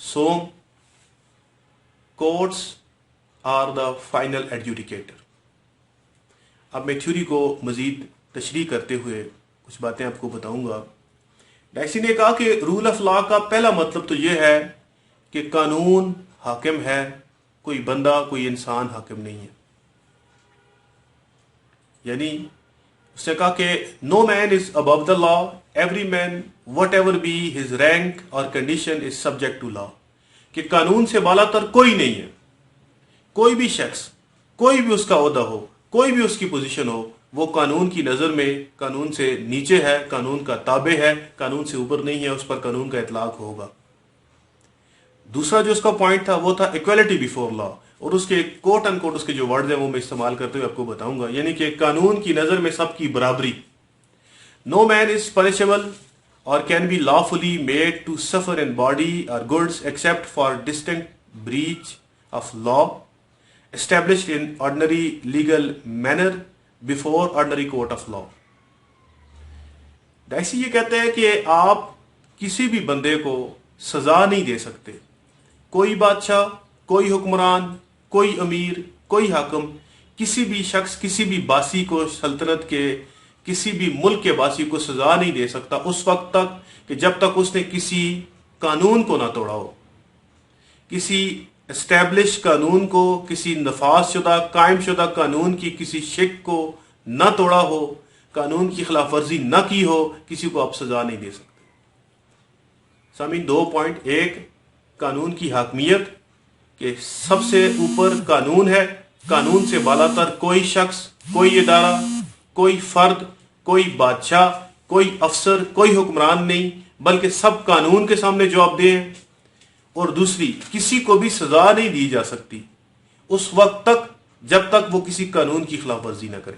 So courts are the final adjudicator. اب میں theory کو مزید تشریح کرتے ہوئے کچھ باتیں آپ کو بتاؤں گا. ڈائسی نے کہا کہ رول آف لا کا پہلا مطلب تو یہ ہے کہ قانون حاکم ہے، کوئی بندہ کوئی انسان حاکم نہیں ہے. یعنی اس نے کہا کہ no man is above the law, every man whatever be his rank or condition is subject to law. کہ قانون سے بالا تر کوئی نہیں ہے. کوئی بھی شخص، کوئی بھی اس کا عہدہ ہو، کوئی بھی اس کی پوزیشن ہو، وہ قانون کی نظر میں قانون سے نیچے ہے، قانون کا تابع ہے، قانون سے اوپر نہیں ہے، اس پر قانون کا اطلاق ہوگا. دوسرا جو اس کا پوائنٹ تھا وہ تھا ایکویلٹی بیفور لا، اور اس کے کوٹ ان کوٹ اس کے جو ورڈز ہیں وہ میں استعمال کرتے ہوئے آپ کو بتاؤں گا. یعنی کہ قانون کی نظر میں سب کی برابری. نو مین از پنشیبل اور can be lawfully made to suffer in body or goods except for distinct breach of law established in ordinary legal manner before ordinary court of law. ڈائسی یہ کہتے ہیں کہ آپ کسی بھی بندے کو سزا نہیں دے سکتے. کوئی بادشاہ، کوئی حکمران، کوئی امیر، کوئی حاکم کسی بھی شخص، کسی بھی باسی کو، سلطنت کے کسی بھی ملک کے باسی کو سزا نہیں دے سکتا اس وقت تک کہ جب تک اس نے کسی قانون کو نہ توڑا ہو، کسی اسٹیبلش قانون کو، کسی نفاذ شدہ قائم شدہ قانون کی کسی شک کو نہ توڑا ہو، قانون کی خلاف ورزی نہ کی ہو، کسی کو آپ سزا نہیں دے سکتے. سامعین، 2 پوائنٹ. ایک، قانون کی حاکمیت، کہ سب سے اوپر قانون ہے، قانون سے بالا تر کوئی شخص، کوئی ادارہ، کوئی فرد، کوئی بادشاہ، کوئی افسر، کوئی حکمران نہیں، بلکہ سب قانون کے سامنے جواب دہ ہیں. اور دوسری، کسی کو بھی سزا نہیں دی جا سکتی اس وقت تک جب تک وہ کسی قانون کی خلاف ورزی نہ کرے.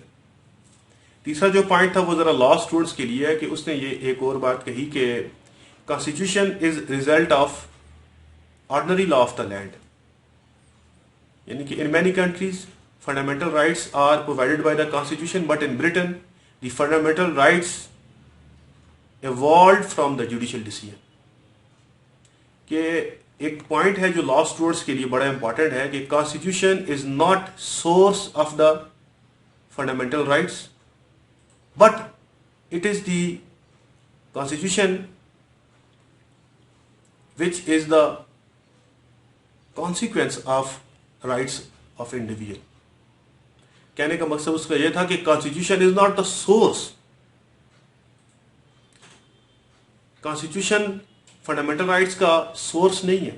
تیسرا جو پوائنٹ تھا وہ ذرا لا اسٹوڈنٹس کے لیے ہے کہ اس نے یہ ایک اور بات کہی کہ constitution is result of ordinary law of the land. یعنی کہ in many countries fundamental rights are provided by the constitution, but in Britain the fundamental rights evolved from the judicial decision. کہ ایک پوائنٹ ہے جو لا students کے لیے بڑا important ہے کہ constitution is not source of the fundamental rights, but it is the constitution which is the consequence of rights of individual. کہنے کا مقصد اس کا یہ تھا کہ constitution is not the source. constitution fundamental rights کا source نہیں ہے،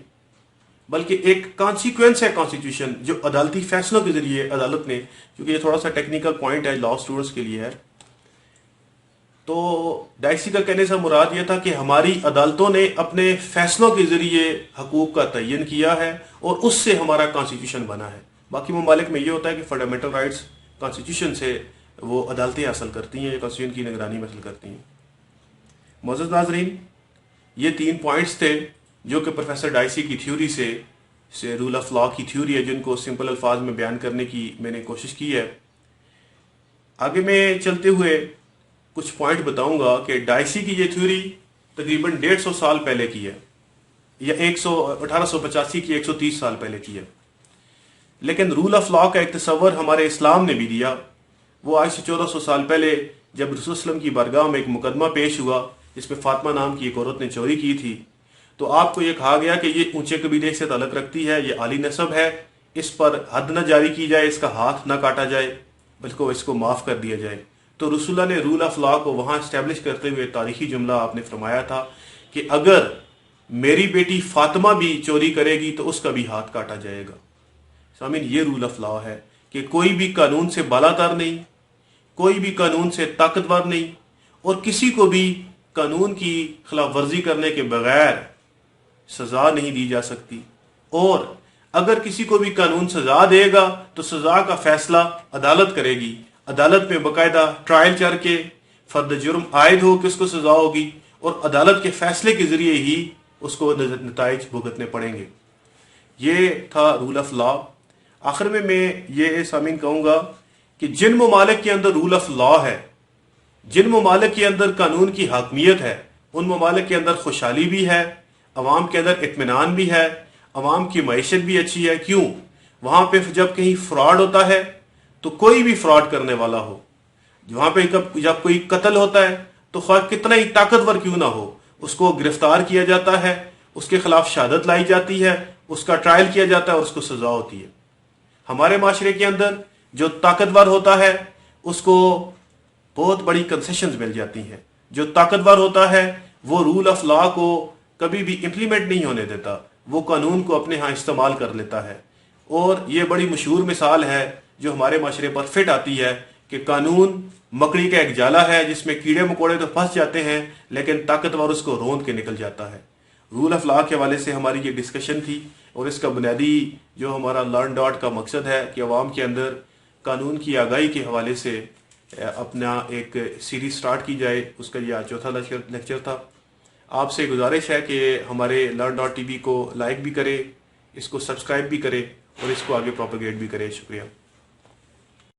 بلکہ ایک consequence ہے constitution جو عدالتی فیصلوں کے ذریعے عدالت نے، کیونکہ یہ تھوڑا سا ٹیکنیکل پوائنٹ ہے لا اسٹوڈنٹس کے لیے ہے. تو ڈائسی کا کہنے سے مراد یہ تھا کہ ہماری عدالتوں نے اپنے فیصلوں کے ذریعے حقوق کا تعین کیا ہے اور اس سے ہمارا کانسٹیٹیوشن بنا ہے. باقی ممالک میں یہ ہوتا ہے کہ فنڈامنٹل رائٹس کانسٹیٹیوشن سے وہ عدالتیں حاصل کرتی ہیں یا کانسٹیٹیوشن کی نگرانی میں حاصل کرتی ہیں. معزز ناظرین، یہ 3 پوائنٹس تھے جو کہ پروفیسر ڈائسی کی تھیوری سے رول آف لا کی تھیوری ہے، جن کو سمپل الفاظ میں بیان کرنے کی میں نے کوشش کی ہے. آگے میں چلتے ہوئے کچھ پوائنٹ بتاؤں گا کہ ڈائسی کی یہ تھیوری تقریباً 150 سال پہلے کی ہے، یا 1885 کی 130 سال پہلے کی ہے. لیکن رول آف لا کا ایک تصور ہمارے اسلام نے بھی دیا. وہ آج سے 1400 سال پہلے جب رسول وسلم کی بارگاہ میں ایک مقدمہ پیش ہوا جس پہ فاطمہ نام کی ایک عورت نے چوری کی تھی، تو آپ کو یہ کہا گیا کہ یہ اونچے قبیلے سے تعلق رکھتی ہے، یہ عالی نسب ہے، اس پر حد نہ جاری کی جائے، اس کا ہاتھ نہ کاٹا جائے، بلکہ اس کو معاف کر دیا جائے. تو رسول اللہ نے رول آف لا کو وہاں اسٹیبلش کرتے ہوئے تاریخی جملہ آپ نے فرمایا تھا کہ اگر میری بیٹی فاطمہ بھی چوری کرے گی تو اس کا بھی ہاتھ کاٹا جائے گا. سامعین، یہ رول آف لا ہے کہ کوئی بھی قانون سے بالا تر نہیں، کوئی بھی قانون سے طاقتور نہیں، اور کسی کو بھی قانون کی خلاف ورزی کرنے کے بغیر سزا نہیں دی جا سکتی. اور اگر کسی کو بھی قانون سزا دے گا تو سزا کا فیصلہ عدالت کرے گی. عدالت میں باقاعدہ ٹرائل چل کے فرد جرم عائد ہو کہ اس کو سزا ہوگی، اور عدالت کے فیصلے کے ذریعے ہی اس کو نتائج بھگتنے پڑیں گے. یہ تھا رول آف لا. آخر میں یہ سامعین کہوں گا کہ جن ممالک کے اندر رول آف لا ہے، جن ممالک کے اندر قانون کی حاکمیت ہے، ان ممالک کے اندر خوشحالی بھی ہے، عوام کے اندر اطمینان بھی ہے، عوام کی معیشت بھی اچھی ہے۔ کیوں؟ وہاں پہ جب کہیں فراڈ ہوتا ہے تو کوئی بھی فراڈ کرنے والا ہو، وہاں پہ جب کوئی قتل ہوتا ہے تو خواہ کتنا ہی طاقتور کیوں نہ ہو، اس کو گرفتار کیا جاتا ہے، اس کے خلاف شہادت لائی جاتی ہے، اس کا ٹرائل کیا جاتا ہے اور اس کو سزا ہوتی ہے۔ ہمارے معاشرے کے اندر جو طاقتور ہوتا ہے اس کو بہت بڑی کنسیشنز مل جاتی ہیں۔ جو طاقتور ہوتا ہے وہ رول آف لا کو کبھی بھی امپلیمنٹ نہیں ہونے دیتا، وہ قانون کو اپنے ہاں استعمال کر لیتا ہے۔ اور یہ بڑی مشہور مثال ہے جو ہمارے معاشرے پر فٹ آتی ہے کہ قانون مکڑی کا ایک جالا ہے جس میں کیڑے مکوڑے تو پھنس جاتے ہیں لیکن طاقتور اس کو روند کے نکل جاتا ہے۔ رول آف لا کے حوالے سے ہماری یہ ڈسکشن تھی، اور اس کا بنیادی جو ہمارا لرن ڈاٹ کا مقصد ہے کہ عوام کے اندر قانون کی آگاہی کے حوالے سے اپنا ایک سیریز سٹارٹ کی جائے۔ اس کا یہ چوتھا لیکچر تھا۔ آپ سے گزارش ہے کہ ہمارے لرن ڈاٹ ٹی وی کو لائک بھی کرے، اس کو سبسکرائب بھی کرے اور اس کو آگے پروپیگیٹ بھی کرے۔ شکریہ۔